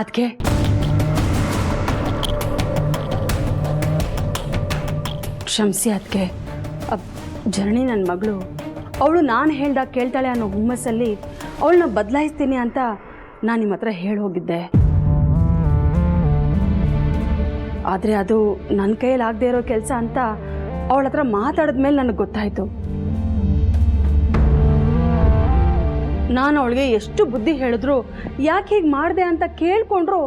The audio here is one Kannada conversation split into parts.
ಅದಕ್ಕೆ ಕ್ಷಮಿಸಿ ಅದಕ್ಕೆ ಜನನಿ ನನ್ನ ಮಗಳು, ಅವಳು ನಾನು ಹೇಳ್ದಾಗ ಕೇಳ್ತಾಳೆ ಅನ್ನೋ ಹುಮ್ಮಸ್ಸಲ್ಲಿ ಅವಳನ್ನ ಬದಲಾಯಿಸ್ತೀನಿ ಅಂತ ನಾನು ನಿಮ್ಮ ಹತ್ರ ಹೇಳಿ ಹೋಗಿದ್ದೆ. ಆದರೆ ಅದು ನನ್ನ ಕೈಯಲ್ಲಿ ಆಗದೆ ಇರೋ ಕೆಲಸ ಅಂತ ಅವಳ ಹತ್ರ ಮಾತಾಡಿದ್ಮೇಲೆ ನನಗೆ ಗೊತ್ತಾಯಿತು. ನಾನು ಅವಳಿಗೆ ಎಷ್ಟು ಬುದ್ಧಿ ಹೇಳಿದ್ರು ಯಾಕೆ ಹೀಗೆ ಮಾಡಿದೆ ಅಂತ ಕೇಳ್ಕೊಂಡ್ರು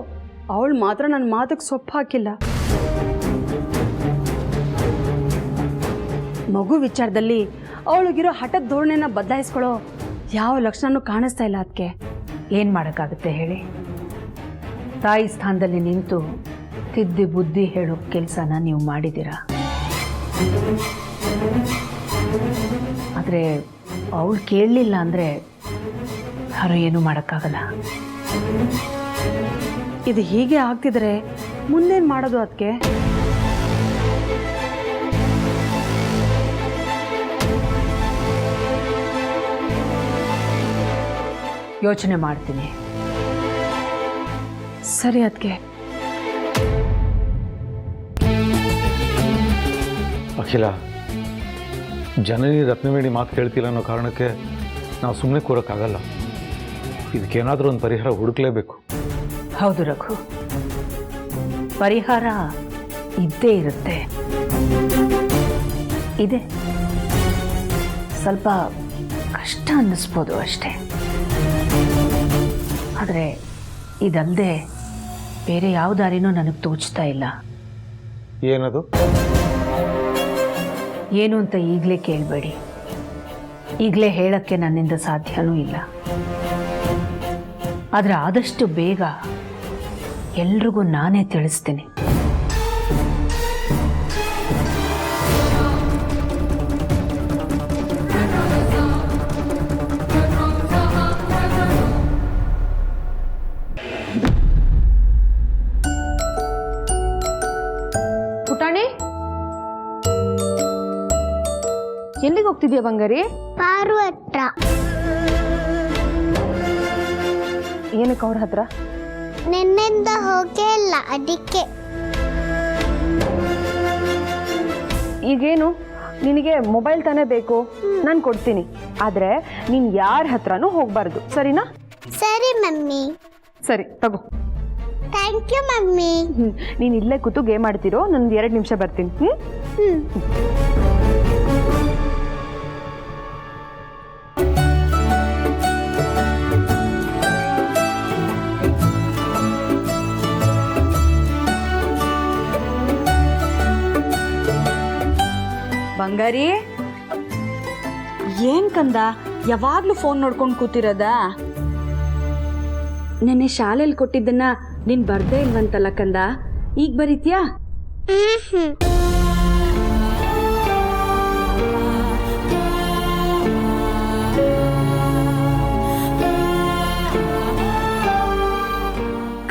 ಅವಳು ಮಾತ್ರ ನನ್ನ ಮಾತಿಗೆ ಸೊಪ್ಪು ಹಾಕಿಲ್ಲ. ಮಗು ವಿಚಾರದಲ್ಲಿ ಅವಳಿಗಿರೋ ಹಠದ ಧೋರಣೆನ ಬದಲಾಯಿಸ್ಕೊಳ್ಳೋ ಯಾವ ಲಕ್ಷಣನೂ ಕಾಣಿಸ್ತಾ ಇಲ್ಲ. ಅದಕ್ಕೆ ಏನು ಮಾಡೋಕ್ಕಾಗುತ್ತೆ ಹೇಳಿ? ತಾಯಿ ಸ್ಥಾನದಲ್ಲಿ ನಿಂತು ತಿದ್ದಿ ಬುದ್ಧಿ ಹೇಳೋ ಕೆಲಸನ ನೀವು ಮಾಡಿದ್ದೀರಾ. ಆದರೆ ಅವಳು ಕೇಳಲಿಲ್ಲ ಅಂದರೆ ಯಾರು ಏನೂ ಮಾಡೋಕ್ಕಾಗಲ್ಲ. ಇದು ಹೀಗೆ ಆಗ್ತಿದ್ರೆ ಮುಂದೇನು ಮಾಡೋದು? ಅದಕ್ಕೆ ಯೋಚನೆ ಮಾಡ್ತೀನಿ. ಸರಿ ಅದಕ್ಕೆ. ಅಖಿಲ, ಜನನಿ ರತ್ನವೇಣಿ ಮಾತು ಕೇಳ್ತಿಲ್ಲ ಅನ್ನೋ ಕಾರಣಕ್ಕೆ ನಾವು ಸುಮ್ಮನೆ ಕೂರೋಕ್ಕಾಗಲ್ಲ. ಇದಕ್ಕೇನಾದರೂ ಒಂದು ಪರಿಹಾರ ಹುಡುಕ್ಲೇಬೇಕು. ಹೌದು ರಘು, ಪರಿಹಾರ ಇದ್ದೇ ಇರುತ್ತೆ. ಇದೆ, ಸ್ವಲ್ಪ ಕಷ್ಟ ಅನ್ನಿಸ್ಬೋದು ಅಷ್ಟೇ. ಆದರೆ ಇದಲ್ಲದೆ ಬೇರೆ ಯಾವ ದಾರಿನೂ ನನಗೆ ತೋಚ್ತಾ ಇಲ್ಲ. ಏನದು? ಏನು ಅಂತ ಈಗಲೇ ಕೇಳಬೇಡಿ. ಈಗಲೇ ಹೇಳೋಕ್ಕೆ ನನ್ನಿಂದ ಸಾಧ್ಯವೂ ಇಲ್ಲ. ಆದರೆ ಆದಷ್ಟು ಬೇಗ ಎಲ್ರಿಗೂ ನಾನೇ ತಿಳಿಸ್ತೀನಿ. ಪುಟಾಣಿ, ಎಲ್ಲಿಗೆ ಹೋಗ್ತಿದ್ಯಾ ಬಂಗಾರಿ? ಪಾರು ಹತ್ರ. ಏನಕ್ಕೆ ಅವ್ರ ಹತ್ರ? ನಿನ್ನಿಂದ ಹೋಗೇ ಇಲ್ಲ ಅದಕ್ಕೆ. ಈಗೇನು ನಿನಗೆ ಮೊಬೈಲ್ ತಾನೇ ಬೇಕು? ನಾನು ಕೊಡ್ತೀನಿ, ಆದರೆ ನೀನು ಯಾರ ಹತ್ರನೂ ಹೋಗ್ಬಾರ್ದು, ಸರಿನಾ? ಸರಿ ಮಮ್ಮಿ. ಸರಿ ತಗೋ. Thank you mummy. ನೀನು ಇಲ್ಲೇ ಕೂತು ಗೇಮ್ ಆಡ್ತಿರೋ, ನಾನು 2 ನಿಮಿಷ ಬರ್ತೀನಿ. ಬಂಗಾರಿ, ಏನ್ ಕಂದ ಯಾವಾಗ್ಲೂ ಫೋನ್ ನೋಡ್ಕೊಂಡು ಕೂತಿರೋದ? ನೆನ್ನೆ ಶಾಲೆಯಲ್ಲಿ ಕೊಟ್ಟಿದ್ದನ್ನ ನೀನ್ ಬರ್ದೇ ಇಲ್ವಂತಲ್ಲ ಕಂದ, ಈಗ ಬರೀತ್ಯಾ?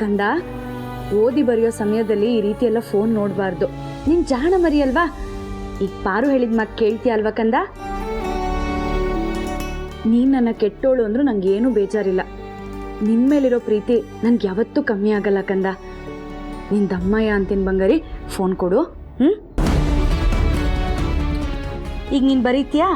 ಕಂದ, ಓದಿ ಬರೆಯೋ ಸಮಯದಲ್ಲಿ ಈ ರೀತಿ ಎಲ್ಲ ಫೋನ್ ನೋಡಬಾರ್ದು. ನೀನ್ ಜಾಣ ಮರಿ ಅಲ್ವಾ? ಈಗ ಪಾರು ಹೇಳಿದ ಮಾತು ಕೇಳ್ತೀಯ ಅಲ್ವಾ ಕಂದ? ನೀನ್ ನನ್ನ ಕೆಟ್ಟೋಳು ಅಂದ್ರೂ ನಂಗೇನು ಬೇಜಾರಿಲ್ಲ. ನಿನ್ ಮೇಲಿರೋ ಪ್ರೀತಿ ನನ್ಗೆ ಯಾವತ್ತೂ ಕಮ್ಮಿ ಆಗಲ್ಲ ಕಂದ. ನಿನ್ ದಮ್ಮಯ್ಯ ಅಂತೀನಿ ಬಂಗಾರಿ, ಫೋನ್ ಕೊಡು. ಈಗ ನೀನ್ ಬರೀತ್ಯಾ?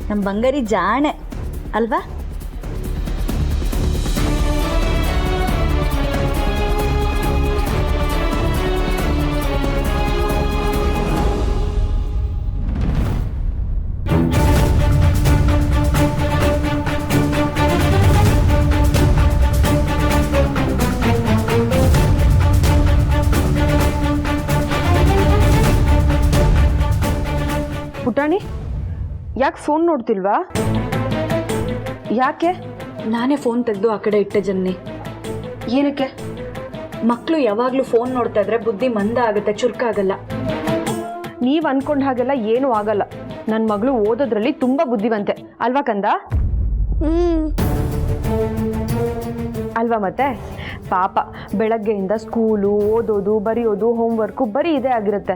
ನಮ್ಮ ಬಂಗಾರಿ ಜಾಣೆ ಅಲ್ವಾ? ಪುಟಾಣಿ, ಯಾಕೆ ಫೋನ್ ನೋಡ್ತಿಲ್ವಾ? ಯಾಕೆ? ನಾನೇ ಫೋನ್ ತೆಗೆದು ಆ ಕಡೆ ಇಟ್ಟೆ ಜನ್ನಿ. ಏನಕ್ಕೆ? ಮಕ್ಕಳು ಯಾವಾಗಲೂ ಫೋನ್ ನೋಡ್ತಾ ಇದ್ರೆ ಬುದ್ಧಿ ಮಂದ ಆಗುತ್ತೆ, ಚುರುಕಾಗಲ್ಲ. ನೀವು ಅನ್ಕೊಂಡ ಹಾಗೆಲ್ಲ ಏನೂ ಆಗಲ್ಲ. ನನ್ನ ಮಗಳು ಓದೋದ್ರಲ್ಲಿ ತುಂಬ ಬುದ್ಧಿವಂತೆ ಅಲ್ವಾ ಕಂದ? ಅಲ್ವಾ? ಮತ್ತೆ ಪಾಪ ಬೆಳಗ್ಗೆಯಿಂದ ಸ್ಕೂಲು ಓದೋದು ಬರೆಯೋದು ಹೋಮ್ವರ್ಕು ಬರೀ ಇದೇ ಆಗಿರುತ್ತೆ.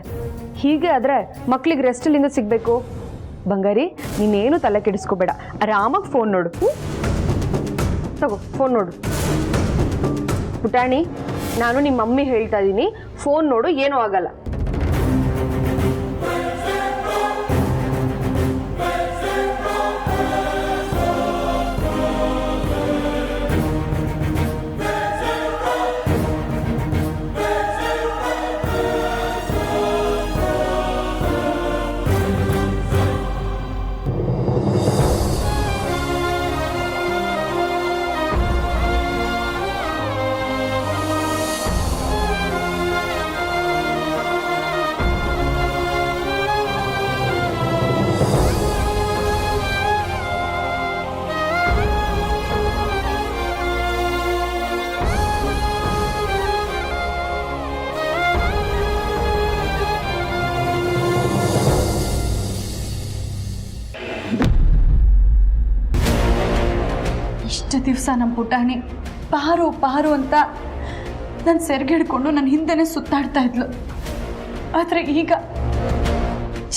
ಹೀಗೆ ಆದರೆ ಮಕ್ಳಿಗೆ ರೆಸ್ಟಲ್ಲಿಂದ ಸಿಗಬೇಕು. ಬಂಗಾರಿ, ನೀನೇನು ತಲೆ ಕೆಡಿಸ್ಕೋಬೇಡ, ಆರಾಮಾಗಿ ಫೋನ್ ನೋಡು. ತಗೋ ಫೋನ್ ನೋಡು. ಪುಟಾಣಿ, ನಾನು ನಿಮ್ಮ ಮಮ್ಮಿ ಹೇಳ್ತಾ ಇದ್ದೀನಿ, ಫೋನ್ ನೋಡು, ಏನೂ ಆಗಲ್ಲ. ಇಷ್ಟು ದಿವಸ ನಮ್ಮ ಪುಟಾಣಿ ಪಾರು ಪಾರು ಅಂತ ನನ್ನ ಸೆರ್ಗಿಡ್ಕೊಂಡು ನನ್ನ ಹಿಂದೆನೇ ಸುತ್ತಾಡ್ತಾ ಇದ್ಲು. ಆದರೆ ಈಗ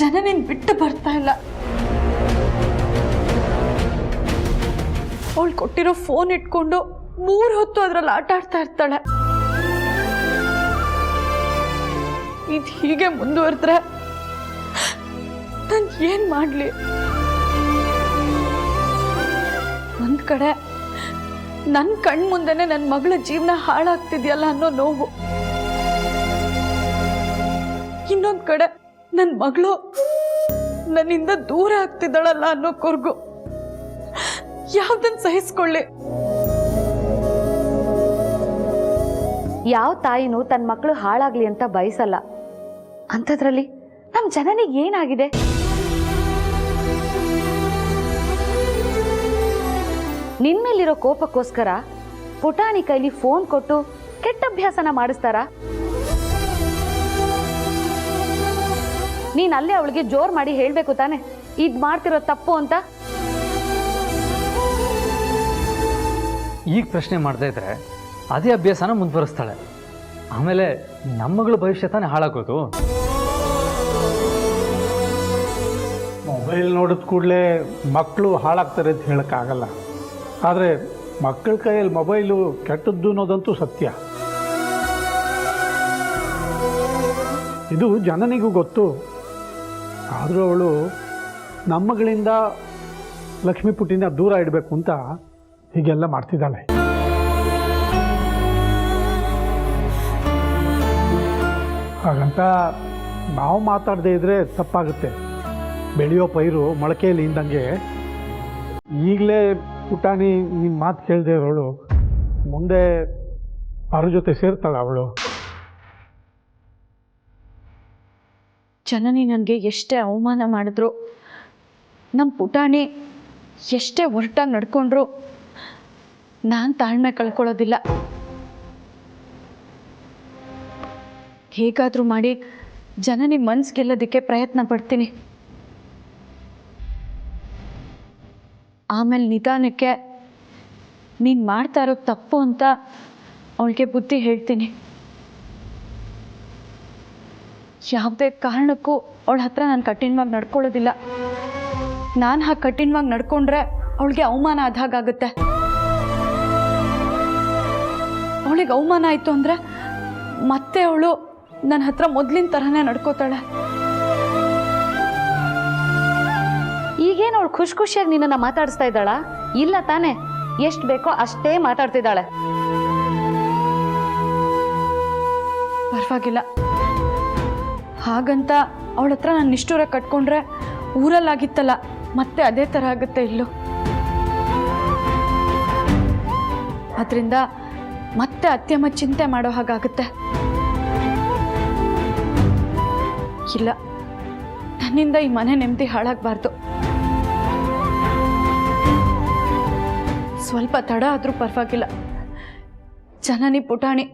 ಜನನಿನ್ ಬಿಟ್ಟು ಬರ್ತಾ ಇಲ್ಲ. ಅವಳು ಕೊಟ್ಟಿರೋ ಫೋನ್ ಇಟ್ಕೊಂಡು 3 ಹೊತ್ತು ಅದರಲ್ಲಿ ಆಟ ಆಡ್ತಾ ಇರ್ತಾಳೆ. ಇದು ಹೀಗೆ ಮುಂದುವರೆದ್ರೆ ನಾನು ಏನು ಮಾಡಲಿ? ಒಂದು ಕಡೆ ನನ್ನ ಕಣ್ಮುಂದೆನೆ ನನ್ನ ಮಗಳ ಜೀವನ ಹಾಳಾಗ್ತಿದೆಯಲ್ಲ ಅನ್ನೋ ನೋವು, ಇನ್ನೊಂದು ಕಡೆ ನನ್ನ ಮಗಳು ನನ್ನಿಂದ ದೂರ ಆಗ್ತಿದ್ದಾಳಲ್ಲ ಅನ್ನೋ ಕೊರಗು. ಯಾವ್ದನ್ನ ಸಹಿಸ್ಕೊಳ್ಳಿ? ಯಾವ ತಾಯಿನೂ ತನ್ನ ಮಕ್ಕಳು ಹಾಳಾಗ್ಲಿ ಅಂತ ಬಯಸಲ್ಲ. ಅಂಥದ್ರಲ್ಲಿ ನಮ್ಮ ಜನನಿಗೆ ಏನಾಗಿದೆ? ನಿನ್ಮೇಲಿರೋ ಕೋಪಕ್ಕೋಸ್ಕರ ಪುಟಾಣಿ ಕೈಲಿ ಫೋನ್ ಕೊಟ್ಟು ಕೆಟ್ಟ ಅಭ್ಯಾಸನ ಮಾಡಿಸ್ತಾರ? ನೀನ್ ಅಲ್ಲೇ ಅವಳಿಗೆ ಜೋರ್ ಮಾಡಿ ಹೇಳ್ಬೇಕು ತಾನೆ, ಇದ್ ಮಾಡ್ತಿರೋ ತಪ್ಪು ಅಂತ. ಈಗ ಪ್ರಶ್ನೆ ಮಾಡ್ತಾ ಇದ್ರೆ ಅದೇ ಅಭ್ಯಾಸನ ಮುಂದುವರಿಸ್ತಾಳೆ. ಆಮೇಲೆ ನಮ್ಮ ಮಗಳ ಭವಿಷ್ಯ ತಾನೇ ಹಾಳಾಗೋದು. ಮೊಬೈಲ್ ನೋಡಿದ ಕೂಡಲೇ ಮಕ್ಕಳು ಹಾಳಾಗ್ತಾರೆ ಅಂತ ಹೇಳೋಕ್ಕಾಗಲ್ಲ. ಆದರೆ ಮಕ್ಕಳ ಕೈಯಲ್ಲಿ ಮೊಬೈಲು ಕೆಟ್ಟದ್ದು ಅನ್ನೋದಂತೂ ಸತ್ಯ. ಇದು ಜನನಿಗೂ ಗೊತ್ತು. ಆದರೂ ಅವಳು ನಮ್ಮಗಳಿಂದ ಲಕ್ಷ್ಮೀ ಪುಟ್ಟಿನ ದೂರ ಇಡಬೇಕು ಅಂತ ಹೀಗೆಲ್ಲ ಮಾಡ್ತಿದ್ದಾಳೆ. ಹಾಗಂತ ನಾವು ಮಾತಾಡದೇ ಇದ್ದರೆ ತಪ್ಪಾಗುತ್ತೆ. ಬೆಳೆಯೋ ಪೈರು ಮೊಳಕೆಯಲ್ಲಿ ಇಂದಂಗೆ ಈಗಲೇ ಪುಟಾಣಿ ನಿನ್ನ ಮಾತು ಕೇಳದೆ ಇರೋಳು ಮುಂದೆ ಅವ್ರ ಜೊತೆ ಸೇರ್ತಾಳೆ ಅವಳು. ಜನನಿ ನನಗೆ ಎಷ್ಟೇ ಅವಮಾನ ಮಾಡಿದ್ರು, ನಮ್ಮ ಪುಟಾಣಿ ಎಷ್ಟೇ ಹೊರಟಾಗಿ ನಡ್ಕೊಂಡ್ರು, ನಾನು ತಾಳ್ಮೆ ಕಳ್ಕೊಳ್ಳೋದಿಲ್ಲ. ಹೇಗಾದರೂ ಮಾಡಿ ಜನನಿ ಮನ್ಸು ಗೆಲ್ಲೋದಕ್ಕೆ ಪ್ರಯತ್ನ ಪಡ್ತೀನಿ. ಆಮೇಲೆ ನಿಧಾನಕ್ಕೆ ನೀನು ಮಾಡ್ತಾ ಇರೋ ತಪ್ಪು ಅಂತ ಅವಳಿಗೆ ಬುದ್ಧಿ ಹೇಳ್ತೀನಿ. ಯಾವುದೇ ಕಾರಣಕ್ಕೂ ಅವಳ ಹತ್ರ ನಾನು ಕಠಿಣವಾಗಿ ನಡ್ಕೊಳ್ಳೋದಿಲ್ಲ. ನಾನು ಹಾಗೆ ಕಠಿಣವಾಗಿ ನಡ್ಕೊಂಡ್ರೆ ಅವಳಿಗೆ ಅವಮಾನ ಆದ ಹಾಗಾಗುತ್ತೆ. ಅವಳಿಗೆ ಅವಮಾನ ಆಯಿತು ಅಂದರೆ ಮತ್ತೆ ಅವಳು ನನ್ನ ಹತ್ರ ಮೊದಲಿನ ಥರನೇ ನಡ್ಕೋತಾಳೆ. ಈಗೇನು ಅವಳು ಖುಷಿ ಖುಷಿಯಾಗಿ ನಿನ್ನನ್ನು ಮಾತಾಡಿಸ್ತಾ ಇದ್ದಾಳ? ಇಲ್ಲ ತಾನೆ, ಎಷ್ಟು ಬೇಕೋ ಅಷ್ಟೇ ಮಾತಾಡ್ತಿದ್ದಾಳೆ. ಪರವಾಗಿಲ್ಲ. ಹಾಗಂತ ಅವಳ ಹತ್ರ ನಾನು ನಿಷ್ಠೂರ ಕಟ್ಕೊಂಡ್ರೆ ಊರಲ್ಲಾಗಿತ್ತಲ್ಲ ಮತ್ತೆ ಅದೇ ಥರ ಆಗುತ್ತೆ ಇಲ್ಲೂ. ಅದರಿಂದ ಮತ್ತೆ ಅತ್ಯಮ್ಮ ಚಿಂತೆ ಮಾಡೋ ಹಾಗಾಗುತ್ತೆ. ಇಲ್ಲ, ನನ್ನಿಂದ ಈ ಮನೆ ನೆಮ್ಮದಿ ಹಾಳಾಗಬಾರ್ದು. ಸ್ವಲ್ಪ ತಡ ಆದರೂ ಪರವಾಗಿಲ್ಲ. ಜನನಿ ಪುಟಾಣಿ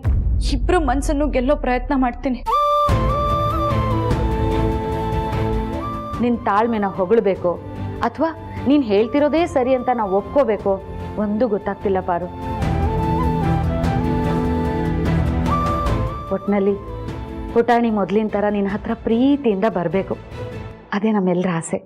ಇಬ್ಬರು ಮನಸ್ಸನ್ನು ಗೆಲ್ಲೋ ಪ್ರಯತ್ನ ಮಾಡ್ತೀನಿ. ನಿನ್ನ ತಾಳ್ಮೆನ ಹೊಗಳಬೇಕು ಅಥವಾ ನೀನು ಹೇಳ್ತಿರೋದೇ ಸರಿ ಅಂತ ನಾವು ಒಪ್ಕೋಬೇಕು, ಒಂದು ಗೊತ್ತಾಗ್ತಿಲ್ಲ ಪಾರು. ಒಟ್ಟಿನಲ್ಲಿ ಪುಟಾಣಿ ಮೊದಲಿನ ಥರ ನಿನ್ನ ಹತ್ರ ಪ್ರೀತಿಯಿಂದ ಬರಬೇಕು, ಅದೇ ನಮ್ಮೆಲ್ಲರ ಆಸೆ.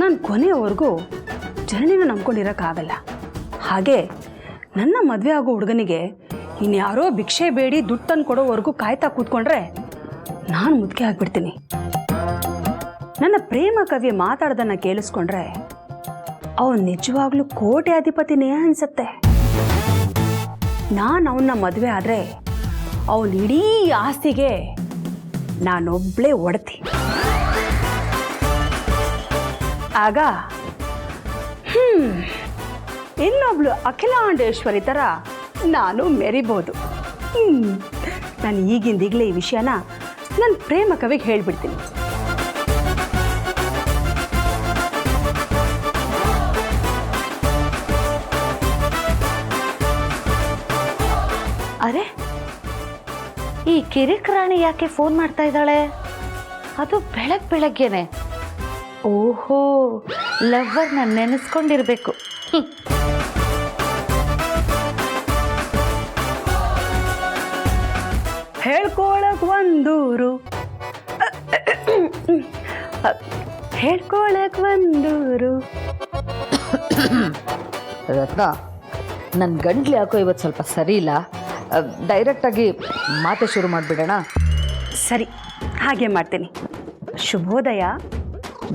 ನಾನು ಕೊನೆಯವರೆಗೂ ಜನನಿನ ನಂಬ್ಕೊಂಡಿರೋಕ್ಕಾಗಲ್ಲ. ಹಾಗೆ ನನ್ನ ಮದುವೆ ಆಗೋ ಹುಡುಗನಿಗೆ ಇನ್ಯಾರೋ ಭಿಕ್ಷೆ ಬೇಡಿ ದುಡ್ಡು ತಂದು ಕೊಡೋವರೆಗೂ ಕಾಯ್ತಾ ಕೂತ್ಕೊಂಡ್ರೆ ನಾನು ಮುದುಕೆ ಆಗಿಬಿಡ್ತೀನಿ. ನನ್ನ ಪ್ರೇಮ ಕವಿ ಮಾತಾಡ್ದನ್ನ ಕೇಳಿಸ್ಕೊಂಡ್ರೆ ಅವನು ನಿಜವಾಗ್ಲೂ ಕೋಟ್ಯಾಧಿಪತಿನೇ ಅನ್ಸತ್ತೆ. ನಾನು ಅವನ್ನ ಮದುವೆ ಆದರೆ ಅವನ ಇಡೀ ಆಸ್ತಿಗೆ ನಾನೊಬ್ಳೇ ಒಡತಿ. ಆಗ ಇನ್ನೊಬ್ಳು ಅಖಿಲಾಂಡೇಶ್ವರಿ ಥರ ನಾನು ಮೆರಿಬೋದು. ನಾನು ಈಗಿಂದೀಗಲೇ ಈ ವಿಷಯನ ನನ್ನ ಪ್ರೇಮ ಕವಿಗೆ ಹೇಳ್ಬಿಡ್ತೀನಿ. ಅರೆ, ಈ ಕಿರಿಕ್ ರಾಣಿ ಯಾಕೆ ಫೋನ್ ಮಾಡ್ತಾ ಇದ್ದಾಳೆ? ಅದು ಬೆಳಗ್ಗೆನೆ. ಓಹೋ, ಲವ್ವರ್ನ ನೆನೆಸ್ಕೊಂಡಿರ್ಬೇಕು. ಹೇಳ್ಕೊಳಕ್ ಒಂದೂರು, ಹೇಳ್ಕೊಳಕ್ ಒಂದೂರು. ರತ್ನ, ನನ್ನ ಗಂಟ್ಲು ಯಾಕೋ ಇವತ್ತು ಸ್ವಲ್ಪ ಸರಿ ಇಲ್ಲ. ಡೈರೆಕ್ಟಾಗಿ ಮಾತೆ ಶುರು ಮಾಡಿಬಿಡೋಣ. ಸರಿ, ಹಾಗೆ ಮಾಡ್ತೀನಿ. ಶುಭೋದಯ.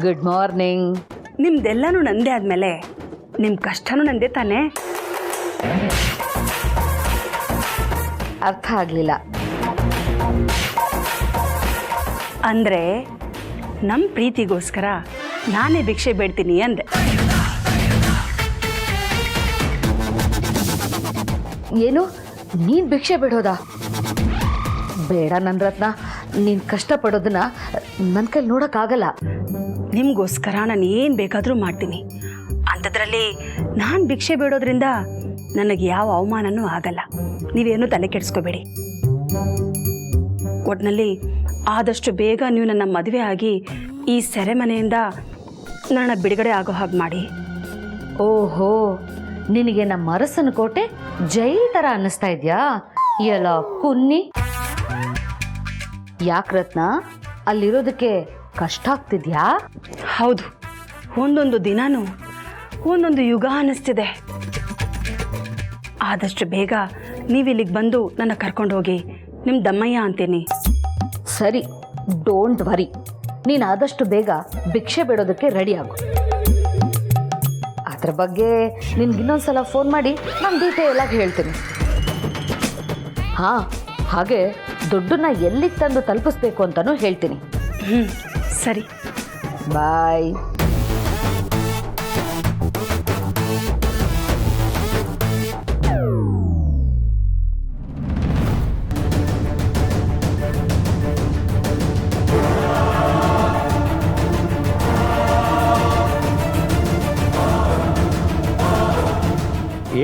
Good morning. ನಿಮ್ದೆಲ್ಲನೂ ನಂದೇ ಆದಮೇಲೆ ನಿಮ್ಮ ಕಷ್ಟನೂ ನಂದೇ ತಾನೇ? ಅರ್ಥ ಆಗಲಿಲ್ಲ. ಅಂದರೆ ನಮ್ಮ ಪ್ರೀತಿಗೋಸ್ಕರ ನಾನೇ ಭಿಕ್ಷೆ ಬೇಡ್ತೀನಿ ಅಂದೆ. ಏನು, ನೀನು ಭಿಕ್ಷೆ ಬಿಡೋದಾ? ಬೇಡ ನನ್ನ ರತ್ನ, ನೀನು ಕಷ್ಟಪಡೋದನ್ನ ನನ್ನ ಕೈಲಿ ನೋಡೋಕ್ಕಾಗಲ್ಲ. ನಿಮಗೋಸ್ಕರ ನಾನು ಏನು ಬೇಕಾದರೂ ಮಾಡ್ತೀನಿ. ಅಂಥದ್ರಲ್ಲಿ ನಾನು ಭಿಕ್ಷೆ ಬೇಡೋದ್ರಿಂದ ನನಗೆ ಯಾವ ಅವಮಾನನೂ ಆಗಲ್ಲ. ನೀವೇನೂ ತಲೆ ಕೆಡಿಸ್ಕೋಬೇಡಿ. ಒಟ್ಟಿನಲ್ಲಿ ಆದಷ್ಟು ಬೇಗ ನೀವು ನನ್ನ ಮದುವೆ ಆಗಿ ಈ ಸೆರೆಮನೆಯಿಂದ ನನ್ನ ಬಿಡುಗಡೆ ಆಗೋ ಹಾಗೆ ಮಾಡಿ. ಓಹೋ, ನಿನಗೆ ನಮ್ಮ ಅರಸನ ಕೋಟೆ ಜೈಲ್ ಥರ ಅನ್ನಿಸ್ತಾ ಇದೆಯಾ? ಎಲ್ಲ ಕುನ್ನಿ. ಯಾಕೆ ರತ್ನ, ಅಲ್ಲಿರೋದಕ್ಕೆ ಕಷ್ಟ ಆಗ್ತಿದ್ಯಾ? ಹೌದು, ಒಂದೊಂದು ದಿನಾನೂ ಒಂದೊಂದು ಯುಗ ಅನ್ನಿಸ್ತಿದೆ. ಆದಷ್ಟು ಬೇಗ ನೀವಿಲ್ಲಿಗೆ ಬಂದು ನನ್ನ ಕರ್ಕೊಂಡು ಹೋಗಿ. ನಿಮ್ಮ ದಮ್ಮಯ್ಯ ಅಂತೀನಿ. ಸರಿ, ಡೋಂಟ್ ವರಿ. ನೀನು ಆದಷ್ಟು ಬೇಗ ಭಿಕ್ಷೆ ಬಿಡೋದಕ್ಕೆ ರೆಡಿ ಆಗು. ಅದ್ರ ಬಗ್ಗೆ ನಿನ್ಗಿನ್ನೊಂದ್ಸಲ ಫೋನ್ ಮಾಡಿ ನಾನು ಡೀಟೇಲ್ ಆಗಿ ಹೇಳ್ತೀನಿ. ಹಾಂ, ಹಾಗೆ ದುಡ್ಡನ್ನ ಎಲ್ಲಿಗೆ ತಂದು ತಲುಪಿಸ್ಬೇಕು ಅಂತಲೂ ಹೇಳ್ತೀನಿ. ಸರಿ, ಬಾಯ್.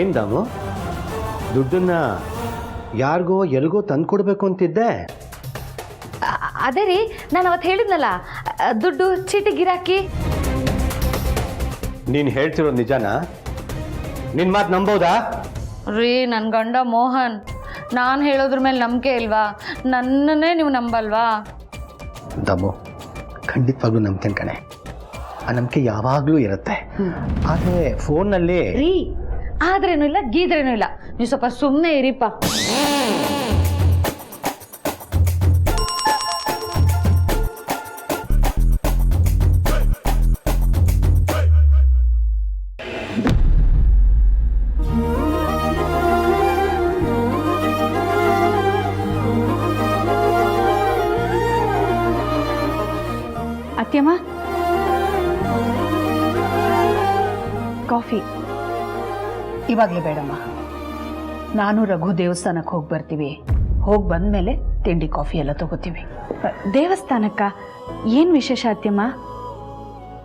ಏನು ದಾಮು, ದುಡ್ಡನ್ನ ಯಾರಿಗೋ ಎಲ್ಗೋ ತಂದು ಕೊಡಬೇಕು ಅಂತಿದ್ದೆ. ಅದೇ ರೀ, ನಾನು ಅವತ್ತು ಹೇಳಿದ್ನಲ್ಲ, ದುಡ್ಡು ಚೀಟಿ ಗಿರಾಕಿ. ನೀನು ಹೇಳ್ತಿರೋದು ನಿಜನಾ? ನಿನ್ನ ಮಾತು ನಂಬೋದಾ? ರೀ, ನನ್ನ ಗಂಡ ಮೋಹನ್, ನಾನು ಹೇಳೋದ್ರ ಮೇಲೆ ನಂಬಿಕೆ ಇಲ್ವಾ? ನನ್ನನ್ನೇ ನೀವು ನಂಬಲ್ವಾ? ದಾಮು, ಖಂಡಿತವಾಗ್ಲೂ ನಂಬ್ತೇನೆ ಕಣೆ. ಆ ನಂಬಿಕೆ ಯಾವಾಗಲೂ ಇರುತ್ತೆ. ಆದರೆ ಫೋನ್ನಲ್ಲಿ ರೀ, ಆದ್ರೇನು ಇಲ್ಲ ಗೀದ್ರೇನು ಇಲ್ಲ, ನೀವು ಸ್ವಲ್ಪ ಸುಮ್ಮನೆ ಇರಿಪ್ಪ. ಅತ್ಯಮ್ಮ, ಕಾಫಿ. ಇವಾಗಲೇ ಬೇಡಮ್ಮ, ನಾನು ರಘು ದೇವಸ್ಥಾನಕ್ಕೆ ಹೋಗಿ ಬರ್ತೀವಿ. ಹೋಗಿ ಬಂದಮೇಲೆ ತಿಂಡಿ ಕಾಫಿ ಎಲ್ಲ ತಗೋತೀವಿ. ದೇವಸ್ಥಾನಕ್ಕ ಏನು ವಿಶೇಷ ಅತ್ಯಮ್ಮ?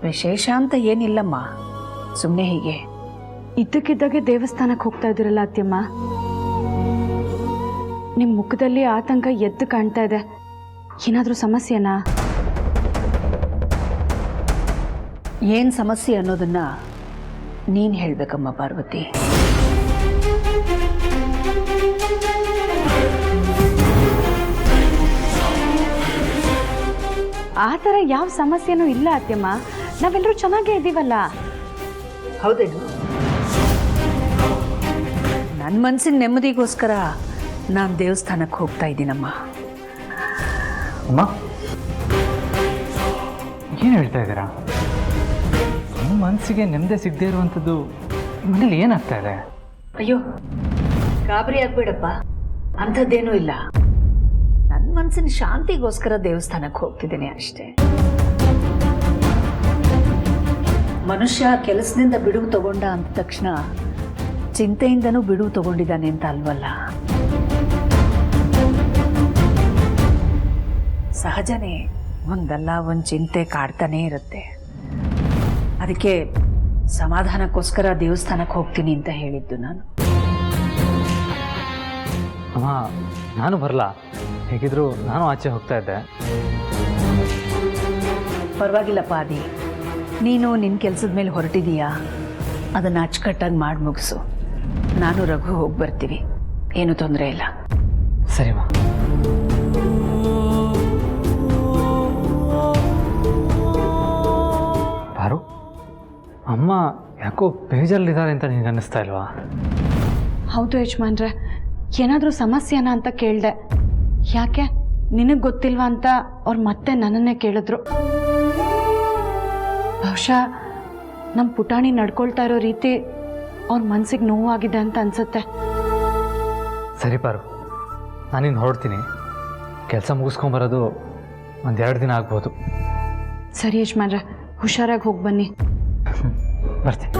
ವಿಶೇಷ ಅಂತ ಏನಿಲ್ಲಮ್ಮ, ಸುಮ್ಮನೆ ಹೀಗೆ. ಇದ್ದಕ್ಕಿದ್ದಾಗೆ ದೇವಸ್ಥಾನಕ್ಕೆ ಹೋಗ್ತಾ ಇದ್ದೀರಲ್ಲ ಅತ್ಯಮ್ಮ, ನಿಮ್ಮ ಮುಖದಲ್ಲಿ ಆತಂಕ ಎದ್ದು ಕಾಣ್ತಾ ಇದೆ. ಏನಾದರೂ ಸಮಸ್ಯೆನಾ? ಏನು ಸಮಸ್ಯೆ ಅನ್ನೋದನ್ನ ನೀನು ಹೇಳಬೇಕಮ್ಮ ಪಾರ್ವತಿ. ಆ ಥರ ಯಾವ ಸಮಸ್ಯೆನೂ ಇಲ್ಲ ಅತ್ಯಮ್ಮ, ನಾವೆಲ್ಲರೂ ಚೆನ್ನಾಗೇ ಇದ್ದೀವಲ್ಲ. ಹೌದೇನು? ನನ್ನ ಮನಸ್ಸಿನ ನೆಮ್ಮದಿಗೋಸ್ಕರ ನಾನು ದೇವಸ್ಥಾನಕ್ಕೆ ಹೋಗ್ತಾ ಇದ್ದೀನಮ್ಮ. ಅಮ್ಮ, ಏನು ಹೇಳ್ತಾ ಇದ್ದೀರಾ? ನಿಮ್ಮ ಮನಸ್ಸಿಗೆ ನೆಮ್ಮದಿ ಸಿಗದೇ ಇರುವಂಥದ್ದು ಮನೇಲಿ ಏನಾಗ್ತಾ ಇದೆ? ಅಯ್ಯೋ, ಗಾಬರಿ ಆಗ್ಬೇಡಪ್ಪ, ಅಂಥದ್ದೇನೂ ಇಲ್ಲ. ನನ್ನ ಮನಸ್ಸಿನ ಶಾಂತಿಗೋಸ್ಕರ ದೇವಸ್ಥಾನಕ್ಕೆ ಹೋಗ್ತಿದ್ದೀನಿ ಅಷ್ಟೇ. ಮನುಷ್ಯ ಕೆಲಸದಿಂದ ಬಿಡುವು ತಗೊಂಡ ಅಂದ ತಕ್ಷಣ ಚಿಂತೆಯಿಂದನೂ ಬಿಡುವು ತಗೊಂಡಿದ್ದಾನೆ ಅಂತ ಅಲ್ವಲ್ಲ. ಸಹಜನೇ, ಒಂದಲ್ಲ ಒಂದು ಚಿಂತೆ ಕಾಡ್ತಾನೇ ಇರುತ್ತೆ. ಅದಕ್ಕೆ ಸಮಾಧಾನಕ್ಕೋಸ್ಕರ ದೇವಸ್ಥಾನಕ್ಕೆ ಹೋಗ್ತೀನಿ ಅಂತ ಹೇಳಿದ್ದು ನಾನು. ಅಮ್ಮ, ನಾನು ಬರಲ್ಲ. ಹೇಗಿದ್ರು ನಾನು ಆಚೆ ಹೋಗ್ತಾ ಇದ್ದೆ. ಪರವಾಗಿಲ್ಲಪ್ಪ ಆದಿ, ನೀನು ನಿನ್ನ ಕೆಲಸದ ಮೇಲೆ ಹೊರಟಿದೀಯಾ, ಅದನ್ನು ಅಚ್ಚುಕಟ್ಟಾಗಿ ಮಾಡಿ ಮುಗಿಸು. ನಾನು ರಘು ಹೋಗಿ ಬರ್ತೀವಿ, ಏನೂ ತೊಂದರೆ ಇಲ್ಲ. ಸರಿಮ್ಮ. ಪಾರು, ಅಮ್ಮ ಯಾಕೋ ಬೇಜಾರಲ್ಲಿದ್ದಾರೆ ಅಂತ ನಿನಗೆ ಅನ್ನಿಸ್ತಾ ಇಲ್ವಾ? ಹೌದು ಯಜಮಾನ್ರೆ, ಏನಾದರೂ ಸಮಸ್ಯೆನಾ ಅಂತ ಕೇಳಿದೆ. ಯಾಕೆ ನಿನಗೆ ಗೊತ್ತಿಲ್ವಾ ಅಂತ ಅವ್ರು ಮತ್ತೆ ನನ್ನನ್ನೇ ಕೇಳಿದ್ರು. ಬಹುಶಃ ನಮ್ಮ ಪುಟಾಣಿ ನಡ್ಕೊಳ್ತಾ ಇರೋ ರೀತಿ ಅವ್ರ ಮನ್ಸಿಗೆ ನೋವಾಗಿದೆ ಅಂತ ಅನ್ಸುತ್ತೆ. ಸರಿ ಪಾರು, ನಾನಿನ್ನು ಹೊರಡ್ತೀನಿ. ಕೆಲಸ ಮುಗಿಸ್ಕೊಂಬರೋದು 1-2 ದಿನ ಆಗ್ಬೋದು. ಸರಿ ಯಜಮಾನ್ರೆ, ಹುಷಾರಾಗಿ ಹೋಗಿ ಬನ್ನಿ. ಬರ್ತೀನಿ.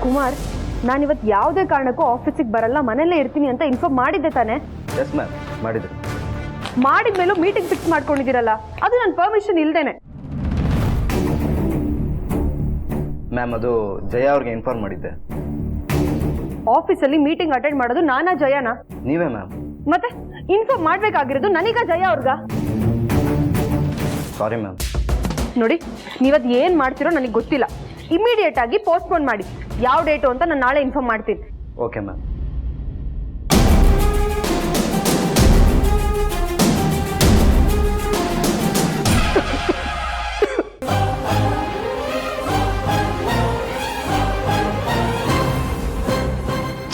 ಕುಮಾರ್, ನಾನಿವತ್ತು ಯಾವುದೇ ಕಾರಣಕ್ಕೂ ಆಫೀಸಿಗೆ ಬರಲ್ಲ, ಮನೆಯಲ್ಲೇ ಇರ್ತೀನಿ ಅಂತ ಇನ್ಫಾರ್ಮ್ ಮಾಡಿದ್ದೆ ತಾನೆ? ಎಸ್ ಮ್ಯಾಮ್, ಮಾಡಿದ್ರು. ಮಾಡಿದ್ಮೇಲೂ ಮೀಟಿಂಗ್ ಫಿಕ್ಸ್ ಮಾಡ್ಕೊಂಡಿದ್ದೀರಲ್ಲ, ಅದು ನನ್ನ ಪರ್ಮಿಷನ್ ಇಲ್ದೇನೆ. ಮ್ಯಾಮ್, ಅದು ಜಯ ಅವ್ರಿಗೆ ಇನ್ಫಾರ್ಮ್ ಮಾಡಿದ್ದೆ. ಆಫೀಸಲ್ಲಿ ಮೀಟಿಂಗ್ ಅಟೆಂಡ್ ಮಾಡೋದು ನಾನಾ ಜಯನಾ? ನೀವೇ ಮ್ಯಾಮ್. ಮತ್ತೆ ಇನ್ಫಾರ್ಮ್ ಮಾಡ್ಬೇಕಾಗಿರೋದು ನನಗ ಜಯ ಅವ್ರಿಗ? Sorry ma'am. ನೋಡಿ, ನೀವದು ಏನು ಮಾಡ್ತಿರೋ ನನಗೆ ಗೊತ್ತಿಲ್ಲ. ಇಮಿಡಿಯೇಟ್ ಆಗಿ ಪೋಸ್ಟ್ಪೋನ್ ಮಾಡಿ. ಯಾವ ಡೇಟು ಅಂತ ನಾನು ನಾಳೆ ಇನ್ಫಾರ್ಮ್ ಮಾಡ್ತೀನಿ. Okay ma'am.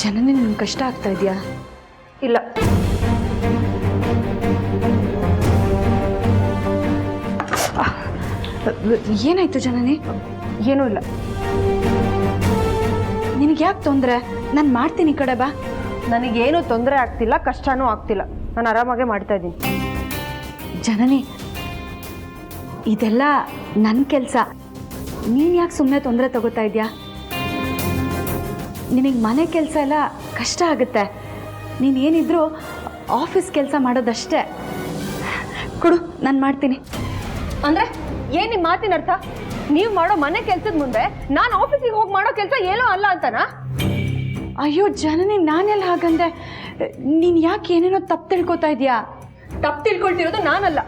ಜನನಿ, ನಿಮ್ಗೆ ಕಷ್ಟ ಆಗ್ತಾ ಇದೆಯಾ? ಇಲ್ಲ. ಏನಾಯ್ತು ಜನನಿ? ಏನೂ ಇಲ್ಲ. ನಿನಗೆ ಯಾಕೆ ತೊಂದರೆ? ನಾನು ಮಾಡ್ತೀನಿ, ಈ ಕಡೆ ಬಾ. ನನಗೇನು ತೊಂದರೆ ಆಗ್ತಿಲ್ಲ, ಕಷ್ಟನೂ ಆಗ್ತಿಲ್ಲ. ನಾನು ಆರಾಮಾಗೆ ಮಾಡ್ತಾ ಇದ್ದೀನಿ. ಜನನಿ, ಇದೆಲ್ಲ ನನ್ನ ಕೆಲಸ. ನೀನು ಯಾಕೆ ಸುಮ್ಮನೆ ತೊಂದರೆ ತಗೋತಾ ಇದೆಯಾ? ನಿನಗೆ ಮನೆ ಕೆಲಸ ಎಲ್ಲ ಕಷ್ಟ ಆಗುತ್ತೆ. ನೀನೇನಿದ್ರು ಆಫೀಸ್ ಕೆಲಸ ಮಾಡೋದಷ್ಟೇ. ಕೊಡು, ನಾನು ಮಾಡ್ತೀನಿ. ಅಂದರೆ ಏನು ನಿಮ್ಮ ಮಾತಿನ ಅರ್ಥ? ನೀವು ಮಾಡೋ ಮನೆ ಕೆಲಸದ ಮುಂದೆ ನಾನು ಆಫೀಸಿಗೆ ಹೋಗಿ ಮಾಡೋ ಕೆಲಸ ಏನೋ ಅಲ್ಲ ಅಂತನಾ? ಅಯ್ಯೋ ಜನನಿ, ನಾನೆಲ್ಲ ಹಾಗಂದೆ. ನೀನು ಯಾಕೆ ಏನೇನೋ ತಪ್ಪು ತಿಳ್ಕೊತಾ ಇದೆಯಾ? ತಪ್ಪು ತಿಳ್ಕೊಳ್ತಿರೋದು ನಾನಲ್ಲ.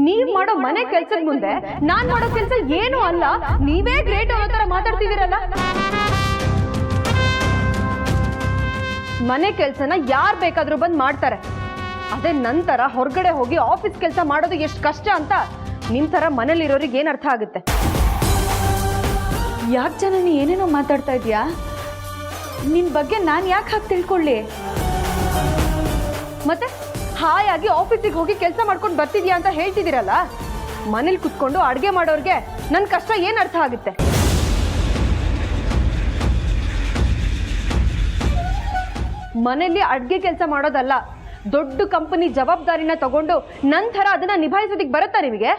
ನೀವ್ ಮಾಡೋ ಮನೆ ಕೆಲ್ಸದ ಮುಂದೆ ನಾನ್ ಮಾಡೋ ಕೆಲ್ಸ ಏನು ಅಲ್ಲ. ನೀವೇ ಗ್ರೇಟ್ ಅನ್ನೋ ತರ ಮಾತಾಡ್ತಿದ್ದೀರಲ್ಲ. ಮನೆ ಕೆಲ್ಸನ ಯಾರು ಬೇಕಾದ್ರೂ ಬಂದ್ ಮಾಡ್ತಾರೆ. ಅದೇ ನಂತರ ಹೊರಗಡೆ ಹೋಗಿ ಆಫೀಸ್ ಕೆಲಸ ಮಾಡೋದು ಎಷ್ಟು ಕಷ್ಟ ಅಂತ ನಿಮ್ ತರ ಮನೇಲಿರೋರಿಗೆ ಏನ್ ಅರ್ಥ ಆಗುತ್ತೆ? ಯಾಕೆ ಜನನಿ ಏನೇನೋ ಮಾತಾಡ್ತಾ ಇದೆಯಾ? ನಿನ್ ಬಗ್ಗೆ ನಾನು ಯಾಕೆ ಹಾಗೆ ತಿಳ್ಕೊಳ್ಳಿ? ಮತ್ತೆ ಹಾಯಾಗಿ ಆಫೀಸಿಗೆ ಹೋಗಿ ಕೆಲಸ ಮಾಡ್ಕೊಂಡು ಬರ್ತಿದ್ಯಾ ಅಂತ ಹೇಳ್ತಿದ್ದೀರಲ್ಲ, ಮನೇಲಿ ಕುತ್ಕೊಂಡು ಅಡುಗೆ ಮಾಡೋರಿಗೆ ನನ್ನ ಕಷ್ಟ ಏನು ಅರ್ಥ ಆಗುತ್ತೆ? ಮನೇಲಿ ಅಡುಗೆ ಕೆಲಸ ಮಾಡೋದಲ್ಲ, ದೊಡ್ಡ ಕಂಪನಿ ಜವಾಬ್ದಾರಿನ ತಗೊಂಡು ನಂತರ ಅದನ್ನ ನಿಭಾಯಿಸೋದಿಕ್ ಬರುತ್ತಾ ನಿಮಗೆ?